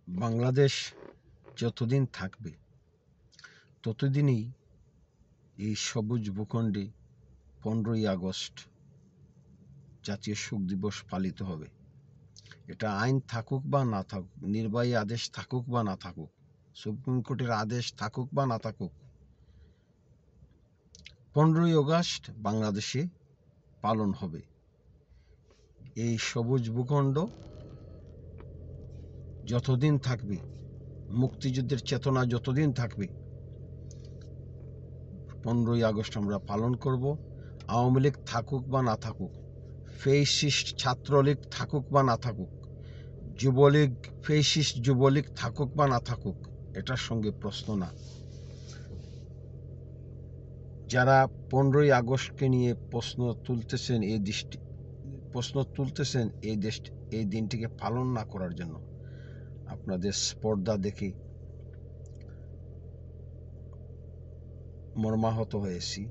বাংলাদেশ যতদিন থাকবে ততদিনই এই সবুজ ভূখণ্ডে 15ই আগস্ট জাতীয় শোক দিবস পালিত হবে। এটা আইন থাকুক বা না থাকুক, নির্বাহী আদেশ থাকুক বা না থাকুক, সুপ্রিম কোর্টের আদেশ থাকুক বা না থাকুক, 15ই আগস্ট বাংলাদেশে পালন হবে। এই সবুজ ভূখণ্ড যতদিন থাকবে, মুক্তিযুদ্ধের চেতনা যতদিন থাকবে, 15ই আগস্ট আমরা পালন করব। আওয়ামী লীগ থাকুক বা না থাকুক, ফেসিস্ট ছাত্রলীগ থাকুক বা না থাকুক, যুবলীগ ফেসিস্ট যুবলীগ থাকুক বা না থাকুক, এটার সঙ্গে প্রশ্ন না। যারা 15ই আগস্টকে নিয়ে প্রশ্ন তুলতেছেন এই দিনটিকে পালন না করার জন্য, আপনাদের স্পর্ধা দেখে মর্মাহত হয়েছি।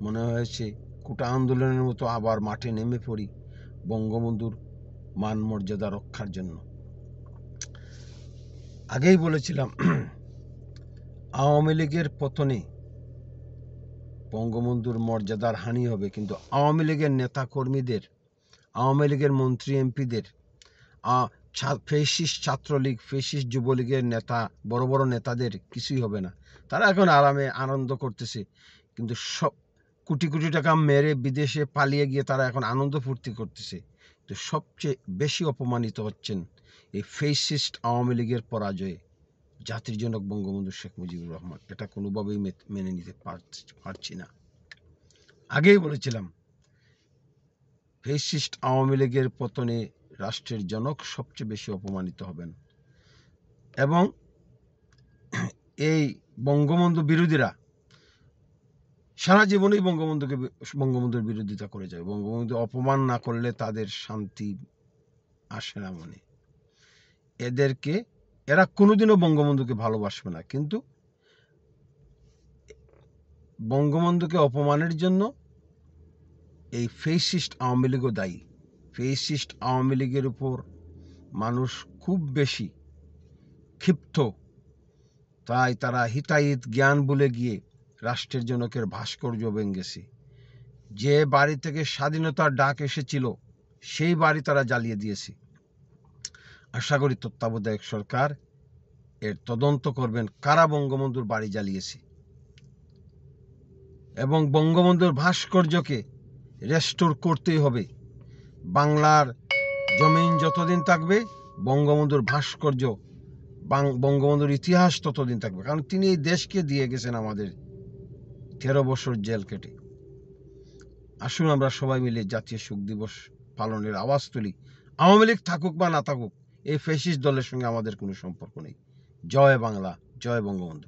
মনে হয়েছে কোটা আন্দোলনের মতো আবার মাঠে নেমে পড়ি বঙ্গবন্ধুর মান মর্যাদা রক্ষার জন্য। আগেই বলেছিলাম, আওয়ামী লীগের পতনে বঙ্গবন্ধুর মর্যাদার হানি হবে, কিন্তু আওয়ামী লীগের নেতা কর্মীদের, আওয়ামী লীগের মন্ত্রী এমপিদের, ফেসিস্ট ছাত্রলীগ ফেসিস্ট যুবলীগের নেতা, বড় বড় নেতাদের কিছুই হবে না। তারা এখন আরামে আনন্দ করতেছে, কিন্তু সব কোটি কোটি টাকা মেরে বিদেশে পালিয়ে গিয়ে তারা এখন আনন্দ ফুর্তি করতেছে। তো সবচেয়ে বেশি অপমানিত হচ্ছেন এই ফেসিস্ট আওয়ামী লীগের পরাজয়ে জাতির জনক বঙ্গবন্ধু শেখ মুজিবুর রহমান। এটা কোনোভাবেই মেনে নিতে পারছি না। আগেই বলেছিলাম, ফেসিস্ট আওয়ামী লীগের পতনে রাষ্ট্রের জনক সবচেয়ে বেশি অপমানিত হবেন, এবং এই বঙ্গবন্ধু বিরোধীরা সারা জীবনেই বঙ্গবন্ধুর বিরোধিতা করে যায়। বঙ্গবন্ধু অপমান না করলে তাদের শান্তি আসে না মনে। এরা কোনোদিনও বঙ্গবন্ধুকে ভালোবাসবে না, কিন্তু বঙ্গবন্ধুকে অপমানের জন্য এই ফেসিস্ট আওয়ামী লীগও দায়ী। ফেসিস্ট আওয়ামী লীগের উপর মানুষ খুব বেশি ক্ষিপ্ত, তাই তারা হিতাহিত জ্ঞান বলে গিয়ে রাষ্ট্রের জনকের ভাস্কর্য ভেঙেছে। যে বাড়ি থেকে স্বাধীনতার ডাক এসেছিল সেই বাড়ি তারা জ্বালিয়ে দিয়েছে। আশা করি তত্ত্বাবধায়ক সরকার এর তদন্ত করবেন, কারা বঙ্গবন্ধুর বাড়ি জ্বালিয়েছে, এবং বঙ্গবন্ধুর ভাস্কর্যকে রেস্টোর করতেই হবে। বাংলার জমিন যতদিন থাকবে, বঙ্গবন্ধুর ভাস্কর্য, বঙ্গবন্ধুর ইতিহাস ততদিন থাকবে, কারণ তিনি এই দেশকে দিয়ে গেছেন আমাদের 13 বছর জেল কেটে। আসুন আমরা সবাই মিলে জাতীয় শোক দিবস পালনের আওয়াজ তুলি। আওয়ামী লীগ থাকুক বা না থাকুক, এই ফ্যাসিস্ট দলের সঙ্গে আমাদের কোনো সম্পর্ক নেই। জয় বাংলা, জয় বঙ্গবন্ধু।